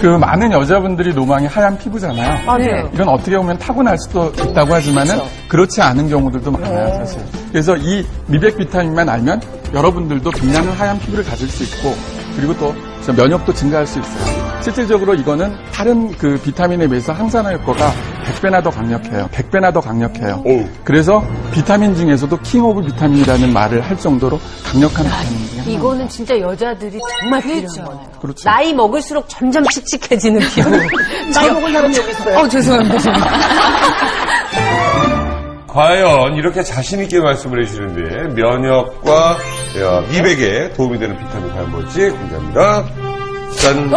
그 많은 여자분들이 노망이 하얀 피부잖아요. 맞아요. 이건 어떻게 보면 타고날 수도 있다고 하지만은 그렇지 않은 경우들도 많아요, 사실. 그래서 이 미백 비타민만 알면 여러분들도 빛나는 하얀 피부를 가질 수 있고 그리고 또 면역도 증가할 수 있어요. 실질적으로 이거는 다른 그 비타민에 비해서 항산화 효과가 100배나 더 강력해요. 100배나 더 강력해요. 그래서 비타민 중에서도 킹 오브 비타민이라는 말을 할 정도로 강력한 비타민 중에 하나입니다. 이거는 진짜 여자들이 정말 필요한 거네요. 그렇죠. 나이 먹을수록 점점 칙칙해지는 피부. 나이 먹은 사람이 여기 있어요. 죄송합니다. 과연 이렇게 자신있게 말씀을 해주시는데 면역과 미백에 도움이 되는 비타민 과연 뭘지 공개합니다. 짠!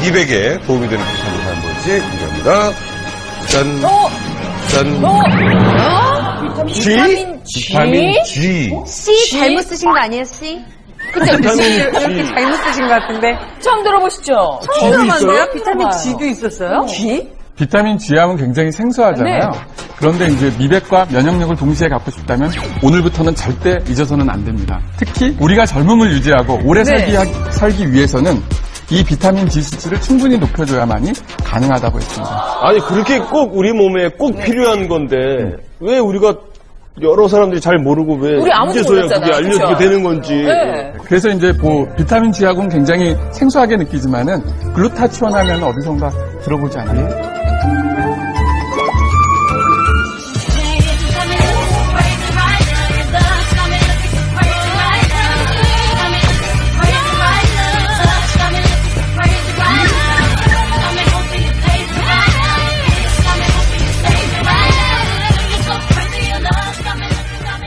미백에 도움이 되는 비타민 과연 뭘지 공개합니다. 짠! 짠! 비타민 G? 비타민 G. C 잘못 쓰신 거 아니에요, C? 그죠? 비타민 G. 잘못 쓰신 것 같은데. 처음 들어보시죠? G도 있어요? 비타민 G도 있었어요? G? 비타민 G하면 굉장히 생소하잖아요. 네. 그런데 이제 미백과 면역력을 동시에 갖고 싶다면 오늘부터는 절대 잊어서는 안 됩니다. 특히 우리가 젊음을 유지하고 오래 살기 위해서는 이 비타민 D 수치를 충분히 높여줘야만이 가능하다고 했습니다. 아니 그렇게 꼭 우리 몸에 꼭 필요한 건데 왜 우리가 여러 사람들이 잘 모르고 왜 우리 아무도 이제서야 그게 몰랐잖아요. 알려지게 그쵸? 되는 건지. 네. 그래서 이제 비타민 G하고는 굉장히 생소하게 느끼지만은 글루타치온 하면 어디선가 들어보지 않아요?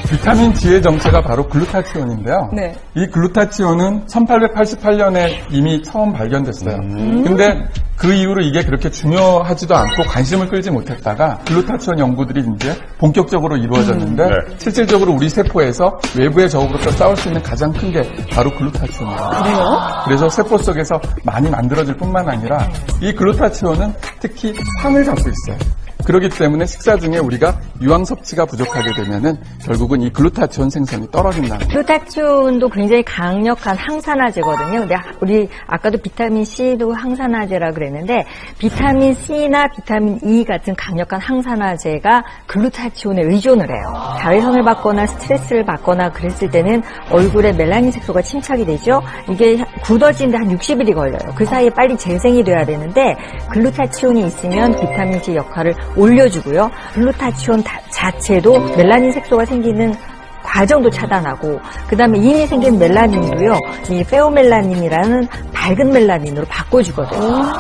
비타민 G의 정체가 바로 글루타치온인데요. 네. 이 글루타치온은 1888년에 이미 처음 발견됐어요. 근데 그 이후로 이게 그렇게 중요하지도 않고 관심을 끌지 못했다가 글루타치온 연구들이 이제 본격적으로 이루어졌는데 실질적으로 우리 세포에서 외부의 적으로서 싸울 수 있는 가장 큰 게 바로 글루타치온이에요. 그래요? 그래서 세포 속에서 많이 만들어질 뿐만 아니라 이 글루타치온은 특히 황을 갖고 있어요. 그렇기 때문에 식사 중에 우리가 유황 섭취가 부족하게 되면은 결국은 이 글루타치온 생성이 떨어진다는 거예요. 글루타치온도 굉장히 강력한 항산화제거든요. 근데 우리 아까도 비타민 C도 항산화제라 그랬는데 비타민 C나 비타민 E 같은 강력한 항산화제가 글루타치온에 의존을 해요. 자외선을 받거나 스트레스를 받거나 그랬을 때는 얼굴에 멜라닌 색소가 침착이 되죠. 이게 굳어지는데 한 60일이 걸려요. 그 사이에 빨리 재생이 돼야 되는데 글루타치온이 있으면 비타민 C 역할을 올려주고요. 글루타치온 자체도 멜라닌 색소가 생기는 과정도 차단하고 그다음에 이미 생긴 멜라닌도요. 이 페오멜라닌이라는 밝은 멜라닌으로 바꿔주거든요.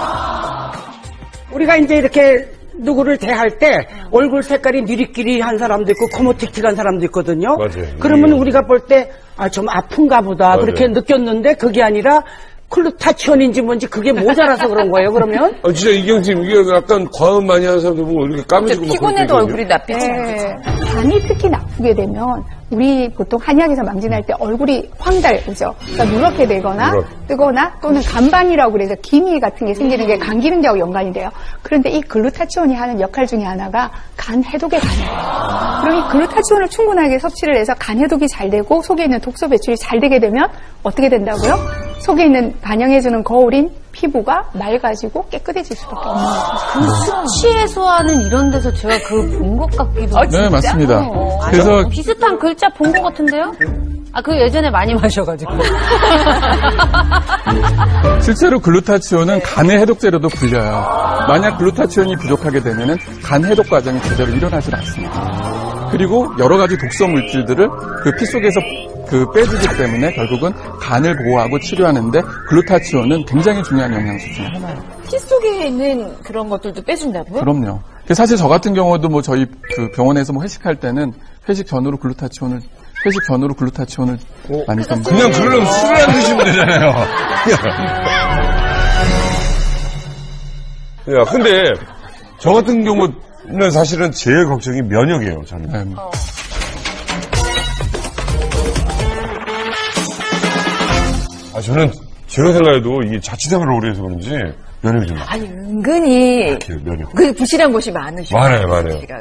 우리가 이제 이렇게 누구를 대할 때 얼굴 색깔이 누리끼리한 사람도 있고 코모틱틱한 사람도 있거든요. 맞아요. 그러면 우리가 볼 때 좀 아픈가 보다 맞아요. 그렇게 느꼈는데 그게 아니라 글루타치온인지 뭔지 그게 모자라서 그런 거예요, 그러면? 진짜 이경팀, 이게 약간 과음 많이 하는 사람들 보면 이렇게 까매지고 막 피곤해도 그렇거든요. 얼굴이 나쁘지 네. 간이 특히 나쁘게 되면 우리 보통 한약에서 망진할 때 얼굴이 황달오죠. 그러니까 누렇게 되거나 뜨거나 또는 간반이라고 그래서 기미 같은 게 생기는 게 간 기능제하고 연관이 돼요. 그런데 이 글루타치온이 하는 역할 중에 하나가 간 해독에 관여해요. 그럼 이 글루타치온을 충분하게 섭취를 해서 간 해독이 잘 되고 속에 있는 독소 배출이 잘 되게 되면 어떻게 된다고요? 속에 있는 반영해주는 거울인 피부가 맑아지고 깨끗해질 수밖에 없는 거죠. 수치 해소하는 이런 데서 제가 본 것 같기도 하고. 네, 맞습니다. 그래서 비슷한 글자 본 것 같은데요? 그거 예전에 많이 마셔가지고. 실제로 글루타치온은 간의 해독제로도 불려요. 만약 글루타치온이 부족하게 되면은 간 해독 과정이 제대로 일어나질 않습니다. 그리고 여러 가지 독소 물질들을 그 피 속에서 빼주기 때문에 결국은 간을 보호하고 치료하는데 글루타치온은 굉장히 중요한 영양소 중에 하나예요. 피 속에 있는 그런 것들도 빼준다고요? 그럼요. 사실 저 같은 경우도 뭐 저희 그 병원에서 뭐 회식할 때는 회식 전후로 글루타치온을 많이 좀 그냥 그러려면 술을 안 드시면 되잖아요. 야, 근데 저 같은 경우는 사실은 제일 걱정이 면역이에요, 저는. 네. 저는 제가 생각해도 이게 자취생활을 오래 해서 그런지 면역이 좀 아니, 은근히 면역. 그 부실한 곳이 많으시죠. 많아요.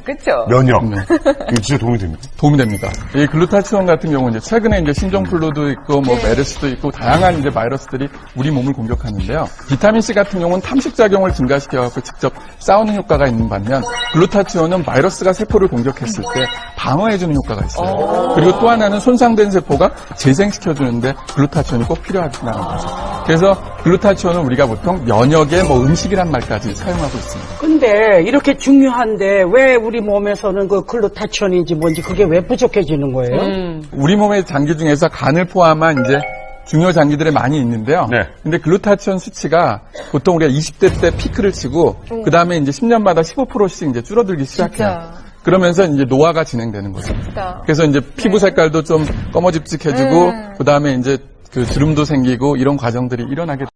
그렇죠? 면역. 이거 진짜 도움이 됩니다. 도움이 됩니다. 이 글루타치온 같은 경우는 이제 최근에 이제 신종플루도 있고 뭐 메르스도 있고 다양한 이제 바이러스들이 우리 몸을 공격하는데요. 비타민 C 같은 경우는 탐식 작용을 증가시켜 갖고 직접 싸우는 효과가 있는 반면 글루타치온은 바이러스가 세포를 공격했을 때 방어해 주는 효과가 있어요. 그리고 또 하나는 손상된 세포가 재생시켜 주는데 글루타치온이 꼭 필요하다는 거죠. 그래서 글루타치온은 우리가 보통 면역의 뭐 음식이란 말까지 사용하고 있습니다. 근데 이렇게 중요한데 왜 우리 몸에서는 그 글루타치온인지 뭔지 그게 왜 부족해지는 거예요? 우리 몸의 장기 중에서 간을 포함한 이제 중요 장기들에 많이 있는데요. 네. 근데 글루타치온 수치가 보통 우리가 20대 때 피크를 치고 그 다음에 이제 10년마다 15%씩 이제 줄어들기 시작해요. 그러면서 이제 노화가 진행되는 거죠. 그래서 이제 피부 색깔도 좀 검어집직해지고 그 다음에 이제 그 주름도 생기고 이런 과정들이 일어나게